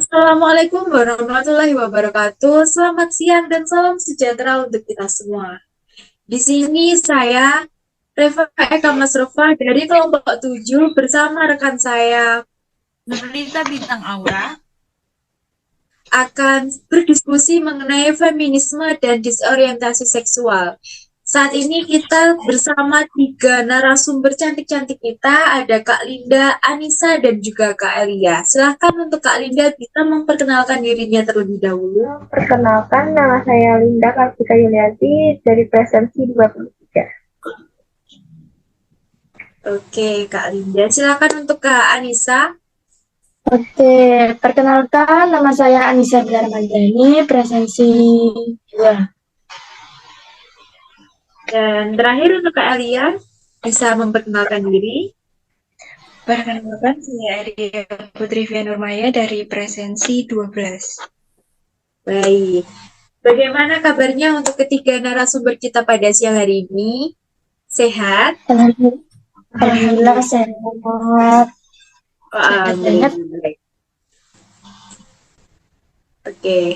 Assalamualaikum warahmatullahi wabarakatuh. Selamat siang dan salam sejahtera untuk kita semua. Di sini saya, Reva Eka Masrofa dari kelompok 7 bersama rekan saya Nurlita Bintang Aura. akan berdiskusi mengenai feminisme dan disorientasi seksual. Saat ini kita bersama tiga narasumber cantik-cantik kita, ada Kak Linda, Anissa, dan juga Kak Elia. Silahkan untuk Kak Linda bisa memperkenalkan dirinya terlebih dahulu. Perkenalkan, nama saya Linda Kartika Yuliati dari Presensi 23. Oke, Kak Linda. Silakan untuk Kak Anissa. Oke, perkenalkan nama saya Anissa Darmadani, presensi 2. Dan terakhir untuk Kak Elia, bisa memperkenalkan diri. Perkenalkan, saya Elia Putri Vianurmaya dari Presensi 12. Baik. Bagaimana kabarnya untuk ketiga narasumber kita pada siang hari ini? Sehat? Alhamdulillah sehat. Alhamdulillah. Oke.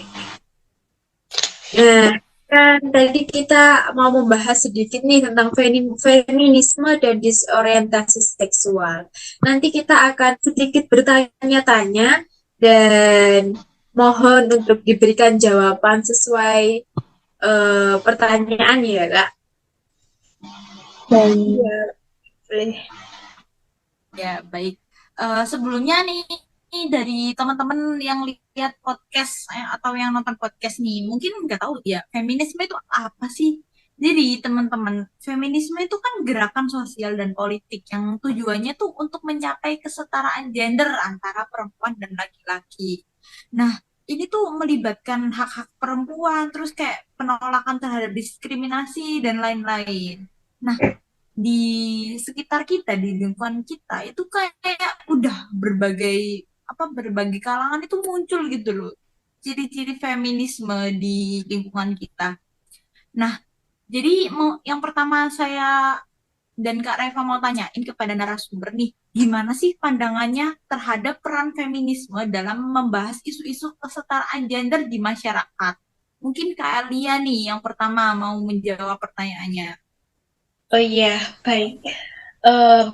Nah, kan tadi kita mau membahas sedikit nih tentang feminisme dan disorientasi seksual. Nanti kita akan sedikit bertanya-tanya dan mohon untuk diberikan jawaban sesuai pertanyaan ya, Kak. Baik. Boleh. Ya, baik. Sebelumnya nih dari teman-teman yang lihat podcast atau yang nonton podcast nih, mungkin nggak tahu ya, feminisme itu apa sih? Jadi teman-teman, feminisme itu kan gerakan sosial dan politik yang tujuannya tuh untuk mencapai kesetaraan gender antara perempuan dan laki-laki. Nah, ini tuh melibatkan hak-hak perempuan, terus kayak penolakan terhadap diskriminasi dan lain-lain. Nah, di sekitar kita, di lingkungan kita itu kayak udah berbagai kalangan itu muncul gitu loh. Ciri-ciri feminisme di lingkungan kita. Nah, jadi yang pertama saya dan Kak Reva mau tanyain kepada narasumber nih, gimana sih pandangannya terhadap peran feminisme dalam membahas isu-isu kesetaraan gender di masyarakat? Mungkin Kak Alia nih yang pertama mau menjawab pertanyaannya. Oh iya, baik.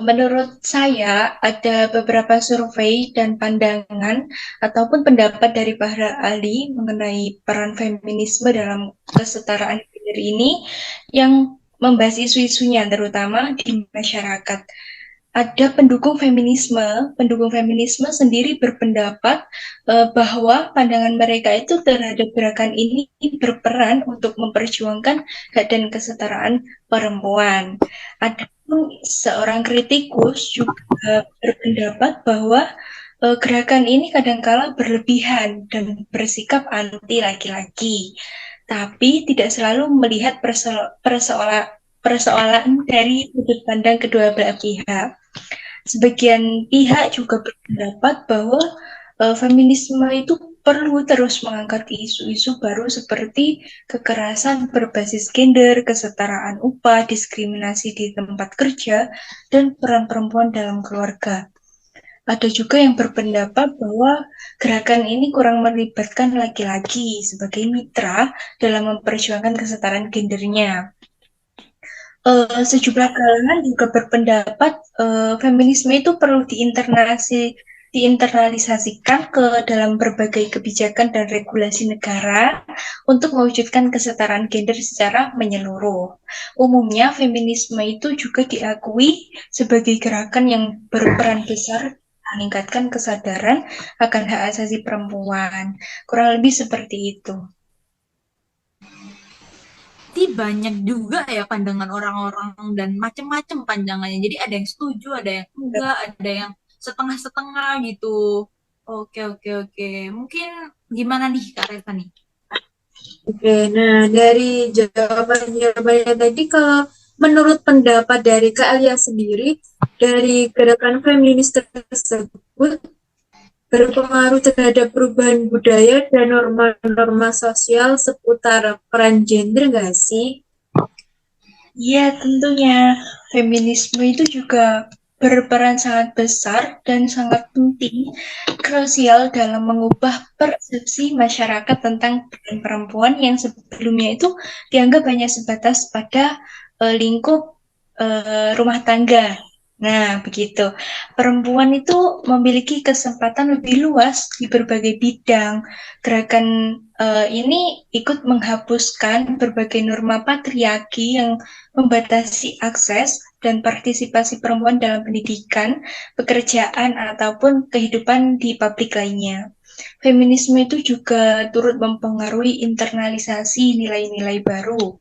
Menurut saya ada beberapa survei dan pandangan ataupun pendapat dari para ahli mengenai peran feminisme dalam kesetaraan gender ini yang membahas isu-isunya terutama di masyarakat. Ada pendukung feminisme sendiri berpendapat bahwa pandangan mereka itu terhadap gerakan ini berperan untuk memperjuangkan hak dan kesetaraan perempuan. Ada pun seorang kritikus juga berpendapat bahwa gerakan ini kadangkala berlebihan dan bersikap anti laki-laki, tapi tidak selalu melihat persoalan dari sudut pandang kedua belah pihak. Sebagian pihak juga berpendapat bahwa feminisme itu perlu terus mengangkat isu-isu baru seperti kekerasan berbasis gender, kesetaraan upah, diskriminasi di tempat kerja, dan peran perempuan dalam keluarga. Ada juga yang berpendapat bahwa gerakan ini kurang melibatkan laki-laki sebagai mitra dalam memperjuangkan kesetaraan gendernya. Sejumlah kalangan juga berpendapat feminisme itu perlu diinternalisasikan ke dalam berbagai kebijakan dan regulasi negara untuk mewujudkan kesetaraan gender secara menyeluruh. Umumnya feminisme itu juga diakui sebagai gerakan yang berperan besar meningkatkan kesadaran akan hak asasi perempuan. Kurang lebih seperti itu. Berarti banyak juga ya pandangan orang-orang dan macam-macam pandangannya. Jadi ada yang setuju, ada yang enggak, ada yang setengah-setengah gitu. Oke, oke, oke. Mungkin gimana nih Kak Reva nih? Oke, nah dari jawaban-jawabannya tadi, kalau menurut pendapat dari Kak Elia sendiri, dari gerakan feminis tersebut berpengaruh terhadap perubahan budaya dan norma-norma sosial seputar peran gender nggak sih? Iya, tentunya feminisme itu juga berperan sangat besar dan sangat penting, krusial dalam mengubah persepsi masyarakat tentang peran perempuan yang sebelumnya itu dianggap hanya sebatas pada lingkup rumah tangga. Nah, begitu. Perempuan itu memiliki kesempatan lebih luas di berbagai bidang. Gerakan ini ikut menghapuskan berbagai norma patriarki yang membatasi akses dan partisipasi perempuan dalam pendidikan, pekerjaan, ataupun kehidupan di publik lainnya. Feminisme itu juga turut mempengaruhi internalisasi nilai-nilai baru,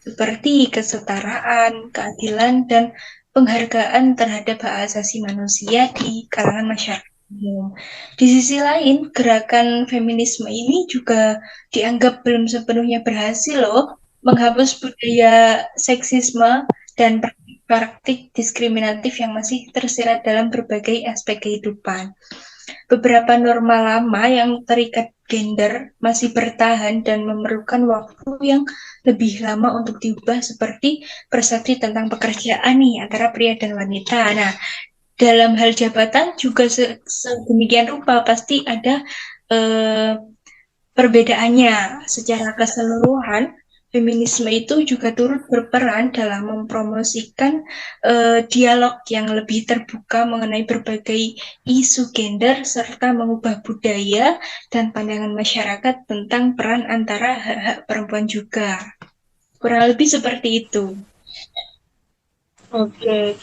seperti kesetaraan, keadilan, dan penghargaan terhadap hak asasi manusia di kalangan masyarakat umum. Di sisi lain, gerakan feminisme ini juga dianggap belum sepenuhnya berhasil loh menghapus budaya seksisme dan praktik diskriminatif yang masih tersirat dalam berbagai aspek kehidupan. Beberapa norma lama yang terikat gender masih bertahan dan memerlukan waktu yang lebih lama untuk diubah, seperti persepsi tentang pekerjaan nih antara pria dan wanita. Nah, dalam hal jabatan juga sedemikian rupa pasti ada perbedaannya. Secara keseluruhan, feminisme itu juga turut berperan dalam mempromosikan dialog yang lebih terbuka mengenai berbagai isu gender serta mengubah budaya dan pandangan masyarakat tentang peran antara hak-hak perempuan juga. Kurang lebih seperti itu. Oke.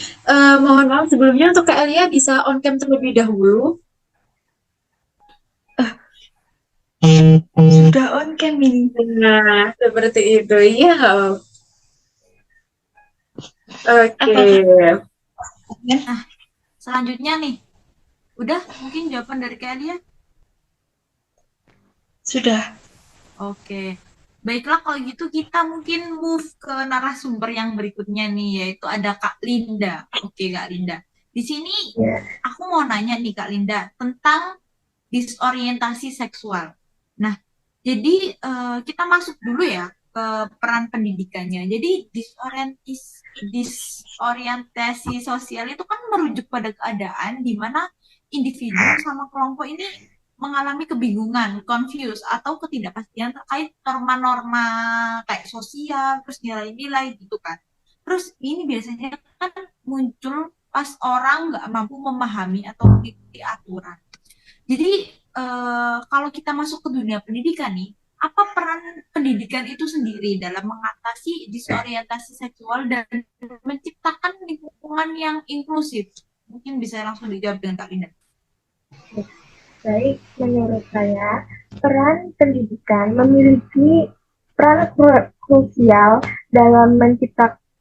Mohon maaf sebelumnya untuk Kak Elia bisa on cam terlebih dahulu. Sudah on cam ini. Nah, seperti itu. Iya. Oke. Nah, selanjutnya nih, udah mungkin jawaban dari Kak Elia? Sudah. Oke. Baiklah kalau gitu kita mungkin move ke narasumber yang berikutnya nih, yaitu ada Kak Linda. Oke, Kak Linda. Di sini aku mau nanya nih Kak Linda tentang disorientasi seksual. Nah, jadi kita masuk dulu ya ke peran pendidikannya. Jadi disorientasi sosial itu kan merujuk pada keadaan di mana individu sama kelompok ini mengalami kebingungan, confuse, atau ketidakpastian terkait norma-norma kayak sosial, terus nilai-nilai gitu kan. Terus ini biasanya kan muncul pas orang nggak mampu memahami atau mengikuti aturan. Jadi kalau kita masuk ke dunia pendidikan nih, apa peran pendidikan itu sendiri dalam mengatasi disorientasi seksual dan menciptakan lingkungan yang inklusif? Mungkin bisa langsung dijawab dengan Kak Linda. Baik, menurut saya, peran pendidikan memiliki peran krusial dalam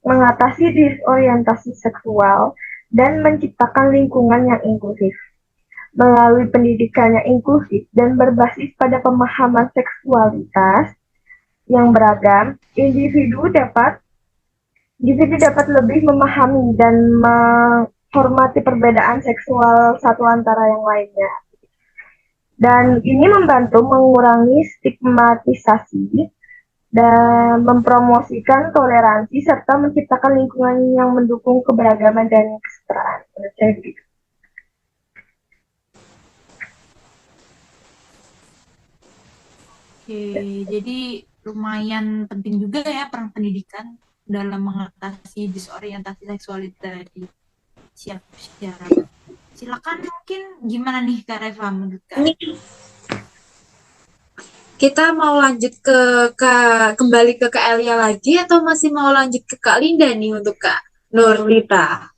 mengatasi disorientasi seksual dan menciptakan lingkungan yang inklusif. Melalui pendidikan yang inklusif dan berbasis pada pemahaman seksualitas yang beragam, individu dapat lebih memahami dan menghormati perbedaan seksual satu antara yang lainnya. Dan ini membantu mengurangi stigmatisasi dan mempromosikan toleransi serta menciptakan lingkungan yang mendukung keberagaman dan kesetaraan. Menurut saya begitu. Oke, jadi lumayan penting juga ya peran pendidikan dalam mengatasi disorientasi seksualitas tadi. Siap. Silakan mungkin gimana nih Kak Reva menurut Kak? Kita mau lanjut kembali ke Kak Elia lagi atau masih mau lanjut ke Kak Linda nih untuk Kak Nurlita?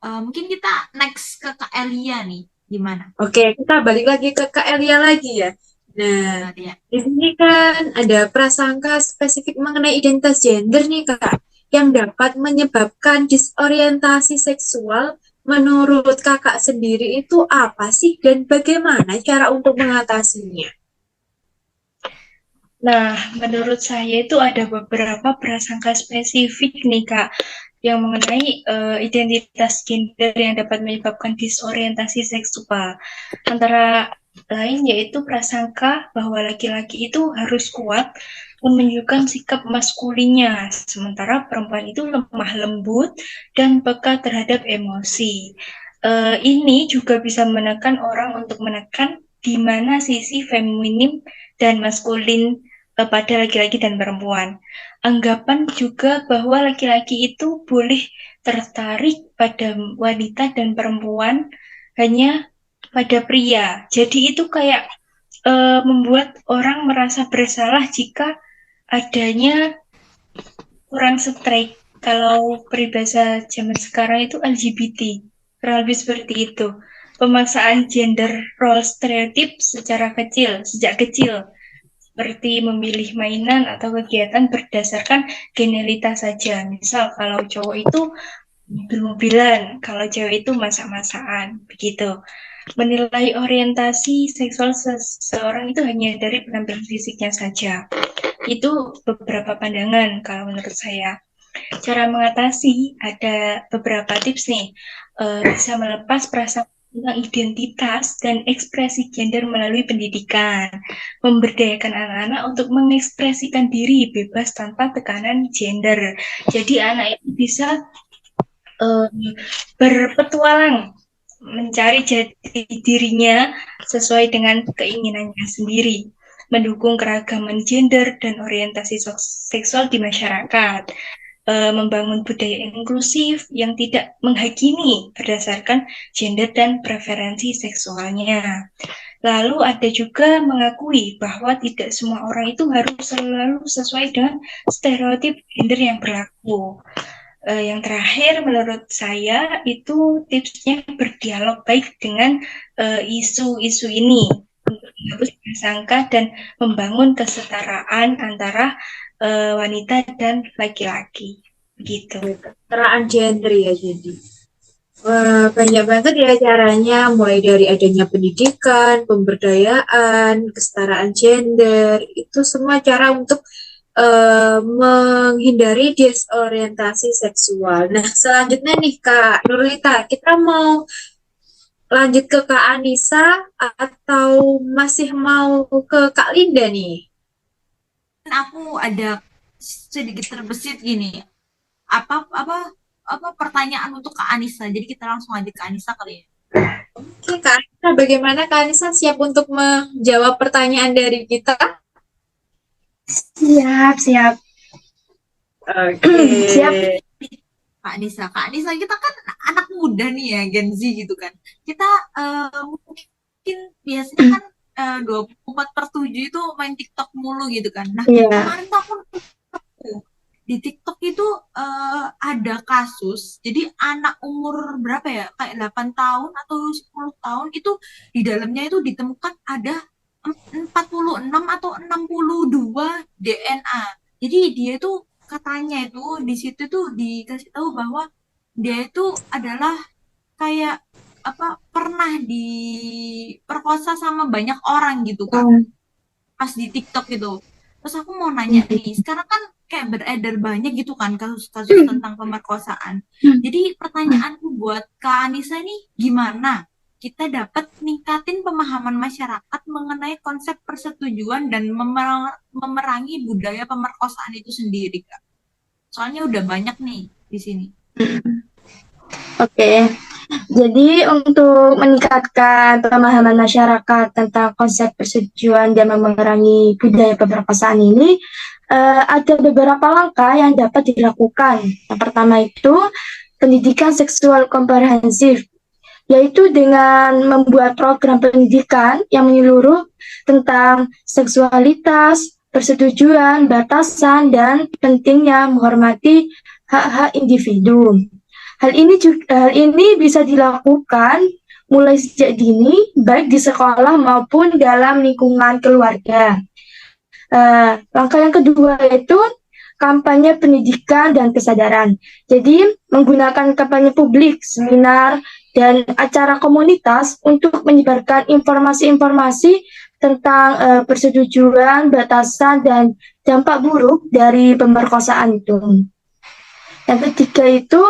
Mungkin kita next ke Kak Elia nih, gimana? Oke, kita balik lagi ke Kak Elia lagi ya. Nah, di sini kan ada prasangka spesifik mengenai identitas gender nih Kak, yang dapat menyebabkan disorientasi seksual. Menurut Kakak sendiri itu apa sih dan bagaimana cara untuk mengatasinya? Nah, menurut saya itu ada beberapa prasangka spesifik nih Kak, yang mengenai identitas gender yang dapat menyebabkan disorientasi seksual. Antara lain yaitu prasangka bahwa laki-laki itu harus kuat, menunjukkan sikap maskulinnya, sementara perempuan itu lemah lembut dan peka terhadap emosi. Ini juga bisa menekan orang untuk menekan di mana sisi feminim dan maskulin pada laki-laki dan perempuan. Anggapan juga bahwa laki-laki itu boleh tertarik pada wanita dan perempuan hanya pada pria. Jadi itu kayak membuat orang merasa bersalah jika adanya kurang strike. Kalau peribahasa zaman sekarang itu LGBT, kurang lebih seperti itu. Pemaksaan gender role stereotip sejak kecil, seperti memilih mainan atau kegiatan berdasarkan generitas saja. Misal kalau cowok itu mobil-mobilan, kalau cewek itu masak-masakan, begitu. Menilai orientasi seksual seseorang itu hanya dari penampilan fisiknya saja. Itu beberapa pandangan kalau menurut saya. Cara mengatasi ada beberapa tips nih. Bisa melepas perasaan tentang identitas dan ekspresi gender melalui pendidikan. Memberdayakan anak-anak untuk mengekspresikan diri bebas tanpa tekanan gender. Jadi anak itu bisa berpetualang mencari jati dirinya sesuai dengan keinginannya sendiri, mendukung keragaman gender dan orientasi seksual di masyarakat, membangun budaya inklusif yang tidak menghakimi berdasarkan gender dan preferensi seksualnya. Lalu ada juga mengakui bahwa tidak semua orang itu harus selalu sesuai dengan stereotip gender yang berlaku. Yang terakhir menurut saya itu tipsnya berdialog baik dengan isu-isu ini untuk menghapus prasangka dan membangun kesetaraan antara wanita dan laki-laki gitu. Kesetaraan gender ya jadi. Banyak banget ya caranya, mulai dari adanya pendidikan, pemberdayaan, kesetaraan gender, itu semua cara untuk menghindari disorientasi seksual. Nah, selanjutnya nih Kak Nurlita, kita mau lanjut ke Kak Anissa atau masih mau ke Kak Linda nih? Aku ada sedikit terbesit gini. Apa pertanyaan untuk Kak Anissa. Jadi kita langsung aja ke Anissa kali ya. Oke, Kak Anissa, bagaimana Kak Anissa siap untuk menjawab pertanyaan dari kita? Siap. Oke. Siap. Kak Anissa kita kan anak muda nih ya, Gen Z gitu kan. Kita mungkin biasanya kan 24/7 itu main TikTok mulu gitu kan. Nah, kemarin tuh aku di TikTok itu ada kasus, jadi anak umur berapa ya, kayak 8 tahun atau 10 tahun itu di dalamnya itu ditemukan ada 46 atau 62 DNA. Jadi dia itu katanya itu di situ tuh dikasih tahu bahwa dia itu adalah kayak pernah diperkosa sama banyak orang gitu kan, pas di TikTok itu. Terus aku mau nanya nih, sekarang kan kayak beredar banyak gitu kan kasus-kasus tentang pemerkosaan. Jadi pertanyaanku buat Kak Anissa nih, gimana kita dapat ningkatin pemahaman masyarakat mengenai konsep persetujuan dan memerangi budaya pemerkosaan itu sendiri, Kak? Soalnya udah banyak nih di sini. Oke. Jadi untuk meningkatkan pemahaman masyarakat tentang konsep persetujuan dan memerangi budaya pemerkosaan ini, ada beberapa langkah yang dapat dilakukan. Yang pertama itu pendidikan seksual komprehensif, yaitu dengan membuat program pendidikan yang menyeluruh tentang seksualitas, persetujuan, batasan, dan pentingnya menghormati hak-hak individu. Hal ini bisa dilakukan mulai sejak dini, baik di sekolah maupun dalam lingkungan keluarga. Langkah yang kedua itu kampanye pendidikan dan kesadaran. Jadi menggunakan kampanye publik, seminar, dan acara komunitas untuk menyebarkan informasi-informasi tentang persetujuan, batasan, dan dampak buruk dari pemerkosaan itu. Yang ketiga itu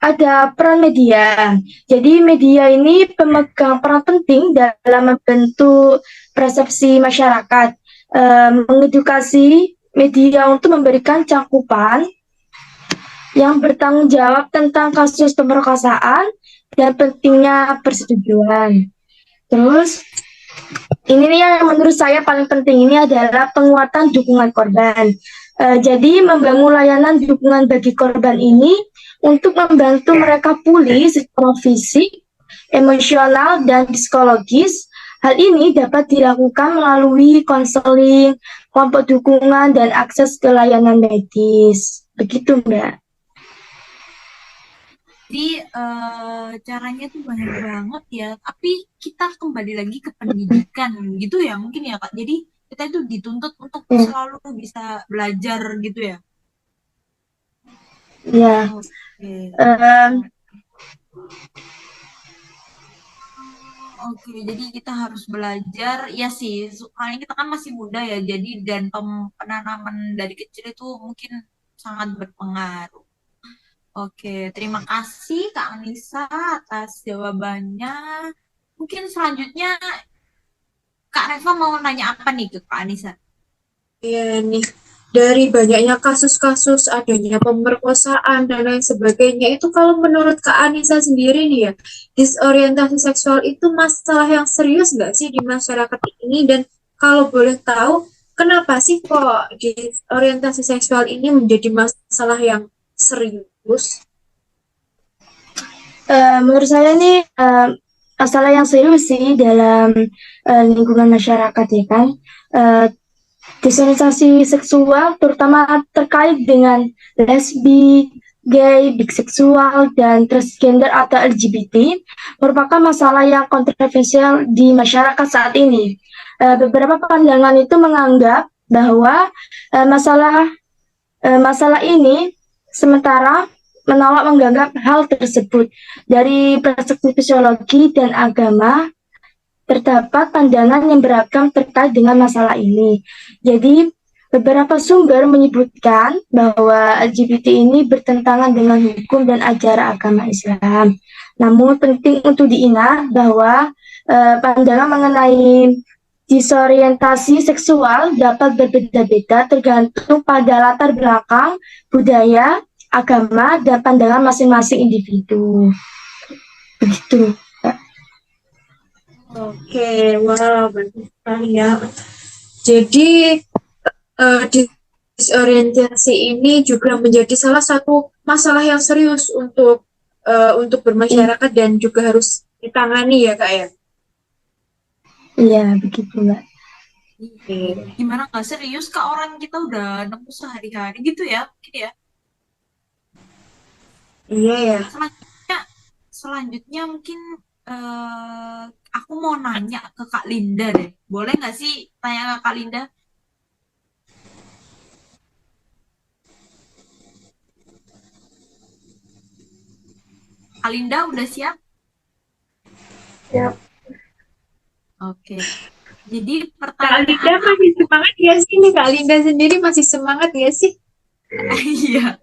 ada peran media. Jadi media ini pemegang peran penting dalam membentuk persepsi masyarakat, mengedukasi media untuk memberikan cakupan yang bertanggung jawab tentang kasus pemerkosaan dan pentingnya persetujuan. Terus, ini nih yang menurut saya paling penting ini adalah penguatan dukungan korban. Jadi membangun layanan dukungan bagi korban ini untuk membantu mereka pulih secara fisik, emosional, dan psikologis. Hal ini dapat dilakukan melalui konseling, kelompok dukungan, dan akses ke layanan medis. Begitu, Mbak. Jadi caranya tuh banyak banget ya. Tapi kita kembali lagi ke pendidikan gitu ya mungkin ya Kak. Jadi kita itu dituntut untuk selalu bisa belajar gitu ya. Ya. Oke. Oke, jadi kita harus belajar. Ya sih, soalnya kita kan masih muda ya. Jadi dan penanaman dari kecil itu mungkin sangat berpengaruh. Oke, terima kasih Kak Anissa atas jawabannya. Mungkin selanjutnya Kak Reva mau nanya apa nih ke Kak Anissa? Iya nih, dari banyaknya kasus-kasus adanya pemerkosaan dan lain sebagainya, itu kalau menurut Kak Anissa sendiri nih ya, disorientasi seksual itu masalah yang serius nggak sih di masyarakat ini? Dan kalau boleh tahu, kenapa sih kok disorientasi seksual ini menjadi masalah yang serius? Menurut saya ini masalah yang serius sih dalam lingkungan masyarakat ya kan. Disorientasi seksual terutama terkait dengan lesbi, gay, biseksual, dan transgender atau LGBT merupakan masalah yang kontroversial di masyarakat saat ini. Beberapa pandangan itu menganggap bahwa masalah ini sementara menolak menganggap hal tersebut. Dari perspektif fisiologi dan agama, terdapat pandangan yang beragam terkait dengan masalah ini. Jadi, beberapa sumber menyebutkan bahwa LGBT ini bertentangan dengan hukum dan ajaran agama Islam. Namun penting untuk diingat bahwa pandangan mengenai disorientasi seksual dapat berbeda-beda tergantung pada latar belakang, budaya, agama, dan pandangan masing-masing individu. Begitu. Oke, wow, bagus sekali ya. Jadi, disorientasi ini juga menjadi salah satu masalah yang serius untuk bermasyarakat dan juga harus ditangani ya Kak ya. Iya, begitu Mbak. Gimana nggak serius Kak, orang kita udah nemu sehari-hari gitu ya mungkin ya. Iya ya. Selanjutnya mungkin aku mau nanya ke Kak Linda deh. Boleh nggak sih tanya ke Kak Linda? Kak Linda udah siap? Siap. Oke. Jadi Kak pertanyaan Linda masih semangat ya sih nih? Kak Linda sendiri masih semangat ya sih? iya,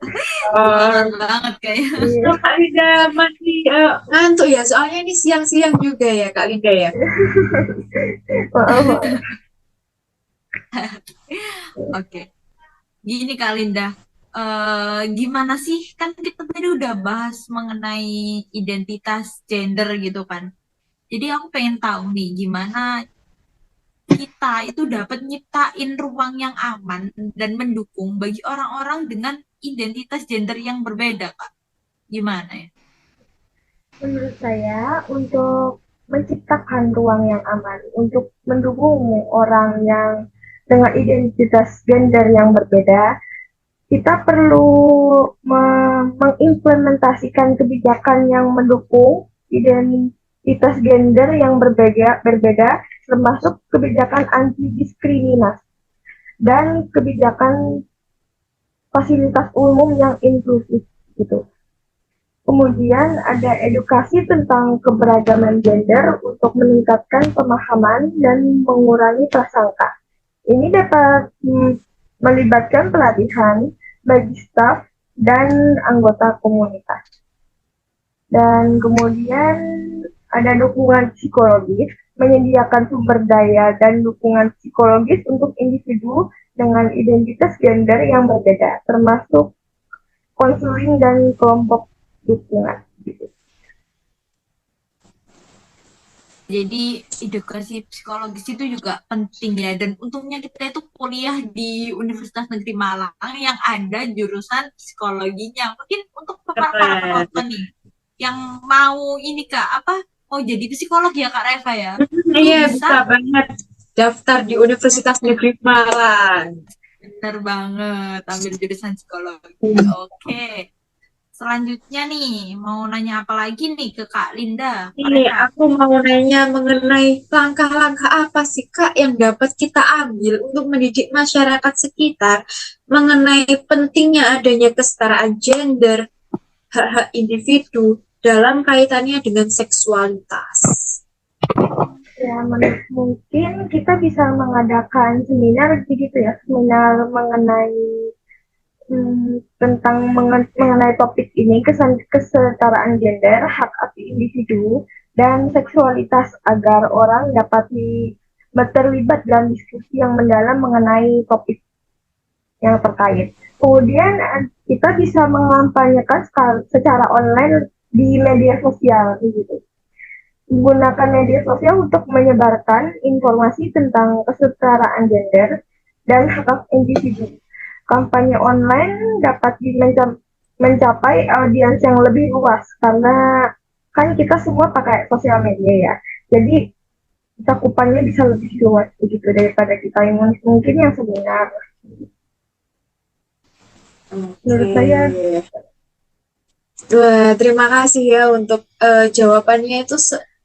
semangat banget kayaknya. Kak Linda masih ngantuk ya? Soalnya ini siang-siang juga ya Kak Linda ya? Oke. Gini Kak Linda, gimana sih? Kan kita tadi udah bahas mengenai identitas gender gitu kan. Jadi aku pengen tahu nih, gimana kita itu dapat nyiptain ruang yang aman dan mendukung bagi orang-orang dengan identitas gender yang berbeda, Kak. Gimana ya? Menurut saya, untuk menciptakan ruang yang aman, untuk mendukung orang yang dengan identitas gender yang berbeda, kita perlu mengimplementasikan kebijakan yang mendukung identitas gender yang berbeda, termasuk kebijakan anti diskriminasi dan kebijakan fasilitas umum yang inklusif gitu. Kemudian ada edukasi tentang keberagaman gender untuk meningkatkan pemahaman dan mengurangi prasangka. Ini dapat melibatkan pelatihan bagi staf dan anggota komunitas. Dan kemudian ada dukungan psikologis, menyediakan sumber daya dan dukungan psikologis untuk individu dengan identitas gender yang berbeda, termasuk konseling dan kelompok dukungan. Gitu. Jadi edukasi psikologis itu juga penting ya, dan untungnya kita itu kuliah di Universitas Negeri Malang yang ada jurusan psikologinya. Mungkin untuk para Keren. penonton nih yang mau ini Kak, mau jadi psikolog ya Kak Reva ya, itu Iya, bisa. bisa banget daftar di Universitas Negeri Malang. Bener banget, ambil jurusan psikologi. Hmm. Oke. Selanjutnya nih, mau nanya apa lagi nih ke Kak Linda, Kak Ini Reva? aku mau nanya mengenai langkah-langkah apa sih Kak yang dapat kita ambil untuk mendidik masyarakat sekitar mengenai pentingnya adanya kesetaraan gender, hak-hak individu dalam kaitannya dengan seksualitas. Ya, mungkin kita bisa mengadakan seminar begitu ya, seminar mengenai tentang mengenai topik ini, kesetaraan gender, hak asasi individu, dan seksualitas agar orang dapat terlibat dalam diskusi yang mendalam mengenai topik yang terkait. Kemudian kita bisa mengampanyekan secara online di media sosial gitu. Menggunakan media sosial untuk menyebarkan informasi tentang kesetaraan gender dan hak individu. Kampanye online dapat mencapai audiens yang lebih luas karena kan kita semua pakai sosial media ya. Jadi cakupannya bisa lebih luas begitu daripada kita yang mungkin yang seminar. Menurut saya. Wah, terima kasih ya untuk jawabannya itu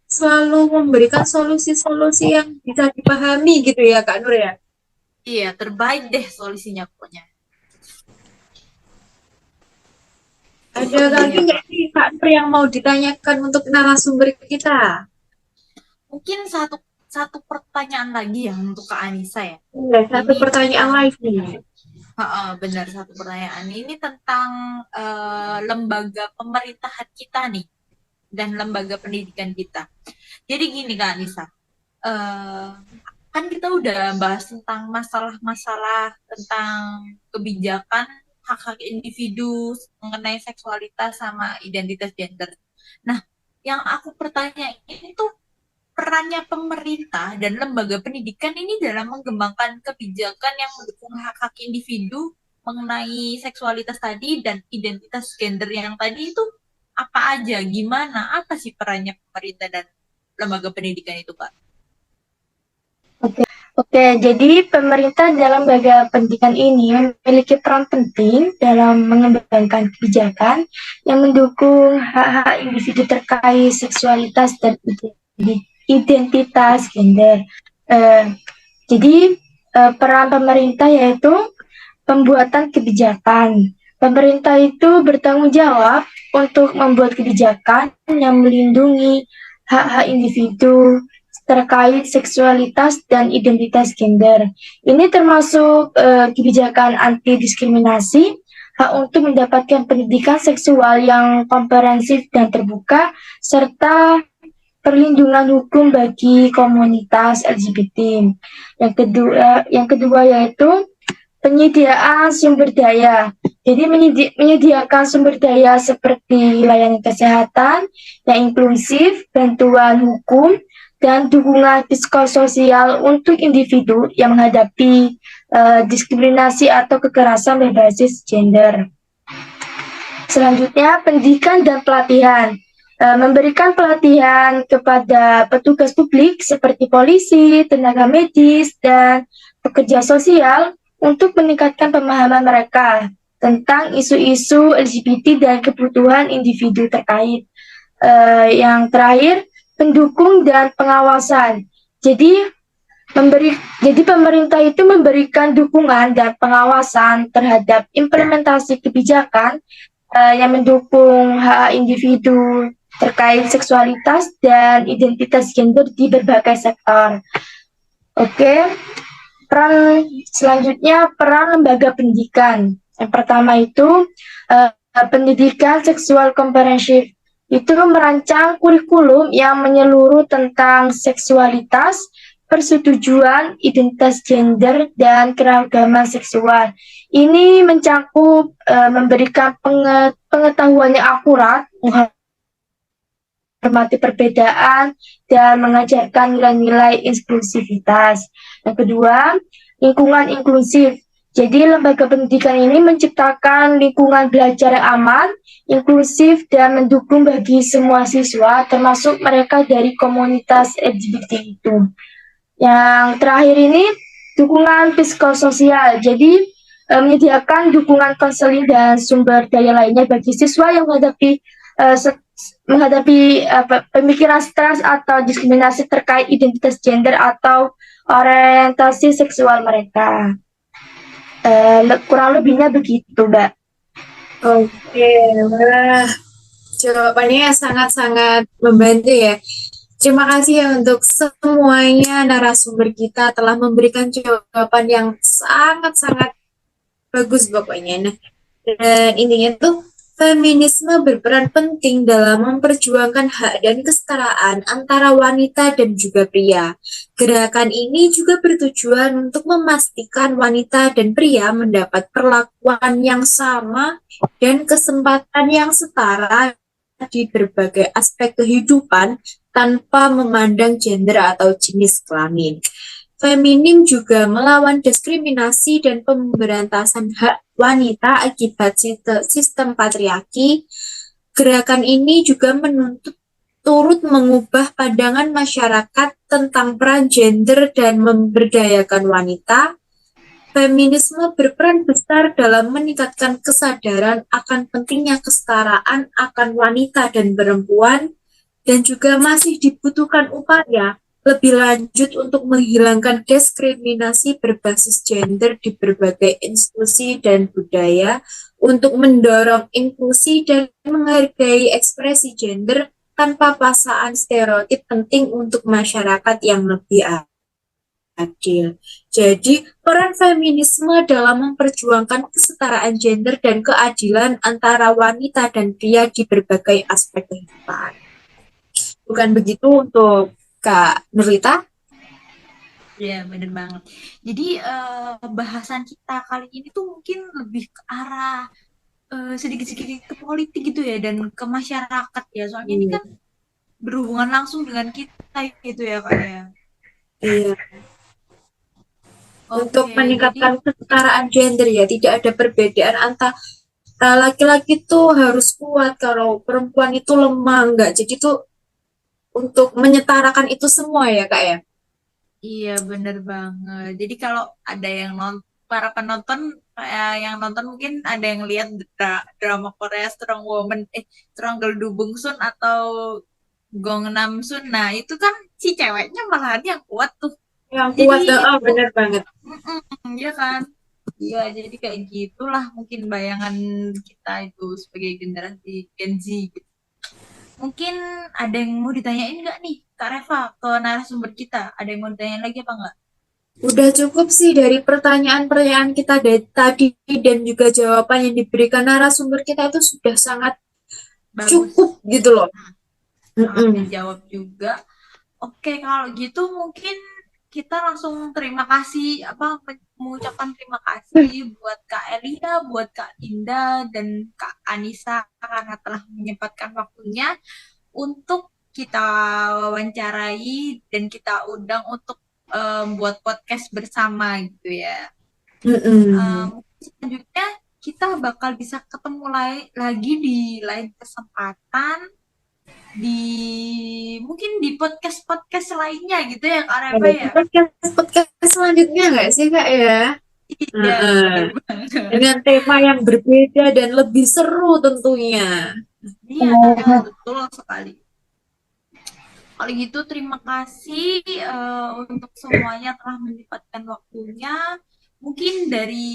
selalu memberikan solusi-solusi yang bisa dipahami gitu ya Kak Nur ya. Iya, terbaik deh solusinya pokoknya. Ada lagi nggak sih Kak Nur yang mau ditanyakan untuk narasumber kita? Mungkin satu pertanyaan lagi ya untuk Kak Anissa ya. Satu pertanyaan live nih. Benar, satu pertanyaan. Ini tentang lembaga pemerintahan kita nih dan lembaga pendidikan kita. Jadi gini Kak Anissa, kan kita udah bahas tentang masalah-masalah tentang kebijakan hak-hak individu mengenai seksualitas sama identitas gender. Nah, yang aku pertanyain itu perannya pemerintah dan lembaga pendidikan ini dalam mengembangkan kebijakan yang mendukung hak-hak individu mengenai seksualitas tadi dan identitas gender yang tadi itu apa aja, gimana, apa sih perannya pemerintah dan lembaga pendidikan itu, Kak? Oke, jadi pemerintah dalam lembaga pendidikan ini memiliki peran penting dalam mengembangkan kebijakan yang mendukung hak-hak individu terkait seksualitas dan identitas gender. Jadi peran pemerintah yaitu pembuatan kebijakan. Pemerintah itu bertanggung jawab untuk membuat kebijakan yang melindungi hak-hak individu terkait seksualitas dan identitas gender. Ini termasuk kebijakan anti diskriminasi, hak untuk mendapatkan pendidikan seksual yang komprehensif dan terbuka, serta perlindungan hukum bagi komunitas LGBT. Yang kedua yaitu penyediaan sumber daya. Jadi menyediakan sumber daya seperti layanan kesehatan yang inklusif, bantuan hukum, dan dukungan psikososial untuk individu yang menghadapi diskriminasi atau kekerasan berbasis gender. Selanjutnya, pendidikan dan pelatihan. Memberikan pelatihan kepada petugas publik seperti polisi, tenaga medis, dan pekerja sosial untuk meningkatkan pemahaman mereka tentang isu-isu LGBT dan kebutuhan individu terkait. Yang terakhir, pendukung dan pengawasan. Jadi pemerintah itu memberikan dukungan dan pengawasan terhadap implementasi kebijakan yang mendukung hak individu terkait seksualitas dan identitas gender di berbagai sektor. Oke. Selanjutnya peran lembaga pendidikan. Yang pertama itu pendidikan seksual komprehensif. Itu merancang kurikulum yang menyeluruh tentang seksualitas, persetujuan identitas gender dan keragaman seksual. Ini mencakup memberikan pengetahuan yang akurat, menghormati perbedaan, dan mengajarkan nilai-nilai inklusivitas. Yang kedua, lingkungan inklusif. Jadi lembaga pendidikan ini menciptakan lingkungan belajar yang aman, inklusif, dan mendukung bagi semua siswa, termasuk mereka dari komunitas LGBT itu. Yang terakhir ini, dukungan psikososial. Jadi menyediakan dukungan konseling dan sumber daya lainnya bagi siswa yang menghadapi pemikiran stres atau diskriminasi terkait identitas gender atau orientasi seksual mereka. Kurang lebihnya begitu, Mbak. Oke, wah, jawabannya sangat-sangat membantu ya. Terima kasih ya untuk semuanya narasumber kita telah memberikan jawaban yang sangat-sangat bagus pokoknya. Nah, dan intinya tuh feminisme berperan penting dalam memperjuangkan hak dan kesetaraan antara wanita dan juga pria. Gerakan ini juga bertujuan untuk memastikan wanita dan pria mendapat perlakuan yang sama dan kesempatan yang setara di berbagai aspek kehidupan tanpa memandang gender atau jenis kelamin. Feminim juga melawan diskriminasi dan pemberantasan hak wanita akibat sistem patriarki. Gerakan ini juga menuntut turut mengubah pandangan masyarakat tentang peran gender dan memberdayakan wanita. Feminisme berperan besar dalam meningkatkan kesadaran akan pentingnya kesetaraan akan wanita dan perempuan, dan juga masih dibutuhkan upaya lebih lanjut untuk menghilangkan diskriminasi berbasis gender di berbagai institusi dan budaya, untuk mendorong inklusi dan menghargai ekspresi gender tanpa paksaan stereotip penting untuk masyarakat yang lebih adil. Jadi, peran feminisme dalam memperjuangkan kesetaraan gender dan keadilan antara wanita dan pria di berbagai aspek kehidupan. Bukan begitu untuk Kak Nurlita? Ya, bener banget. Jadi bahasan kita kali ini tuh mungkin lebih ke arah sedikit-sedikit ke politik gitu ya, dan ke masyarakat ya. Soalnya ini kan berhubungan langsung dengan kita gitu ya, Kak ya. Iya. Untuk Oke, meningkatkan kesetaraan gender ya, tidak ada perbedaan antara laki-laki tuh harus kuat, kalau perempuan itu lemah, enggak. Jadi tuh untuk menyetarakan itu semua ya, Kak ya. iya bener banget. Jadi kalau ada yang para penonton yang nonton mungkin ada yang lihat drama Korea Strong Woman, Strong Girl Do Bong Soon atau Gangnam Sun. Nah, itu kan si ceweknya malahan yang kuat tuh. Yang Jadi kuat, itu bener banget. iya kan? Iya, jadi kayak gitulah mungkin bayangan kita itu sebagai generasi Gen Z gitu. Mungkin ada yang mau ditanyain nggak nih, Kak Reva, ke narasumber kita? Ada yang mau ditanyain lagi apa nggak? Udah cukup sih dari pertanyaan-pertanyaan kita dari tadi, dan juga jawaban yang diberikan narasumber kita itu sudah sangat Bagus. cukup gitu loh. Sangat dijawab juga. Oke, kalau gitu mungkin kita langsung terima kasih, mengucapkan terima kasih buat Kak Elia, buat Kak Indah, dan Kak Anissa karena telah menyempatkan waktunya untuk kita wawancarai dan kita undang untuk buat podcast bersama gitu ya. Selanjutnya kita bakal bisa ketemu lagi di lain kesempatan, mungkin di podcast lainnya gitu ya, Kak Reva ya. Podcast selanjutnya nggak sih, Kak ya? Iya, dengan tema yang berbeda dan lebih seru tentunya. Iya, betul sekali. Kalau gitu terima kasih untuk semuanya telah menyempatkan waktunya. Mungkin dari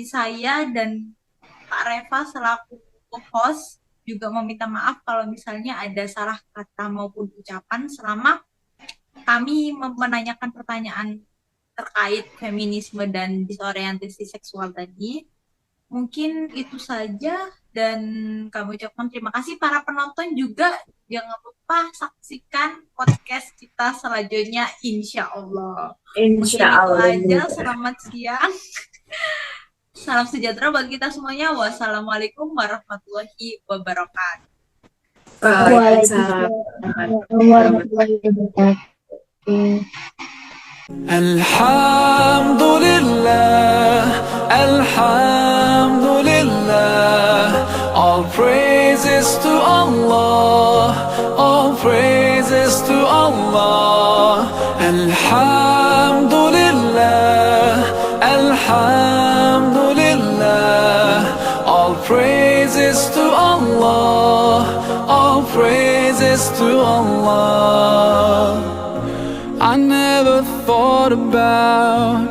saya dan Kak Reva selaku host juga meminta maaf kalau misalnya ada salah kata maupun ucapan selama kami menanyakan pertanyaan terkait feminisme dan disorientasi seksual tadi. Mungkin itu saja, dan kami ucapkan terima kasih para penonton juga Jangan lupa saksikan podcast kita selanjutnya, insya Allah. Mungkin Insya itu Allah. aja. Selamat siang. Salam sejahtera buat kita semuanya. Wassalamualaikum warahmatullahi wabarakatuh. Waalaikumsalam. warahmatullahi wabarakatuh. Alhamdulillah, Alhamdulillah, all praises to Allah, all praises to Allah. Alhamdulillah, Alhamdulillah, all praises to Allah, all praises to Allah. I never thought about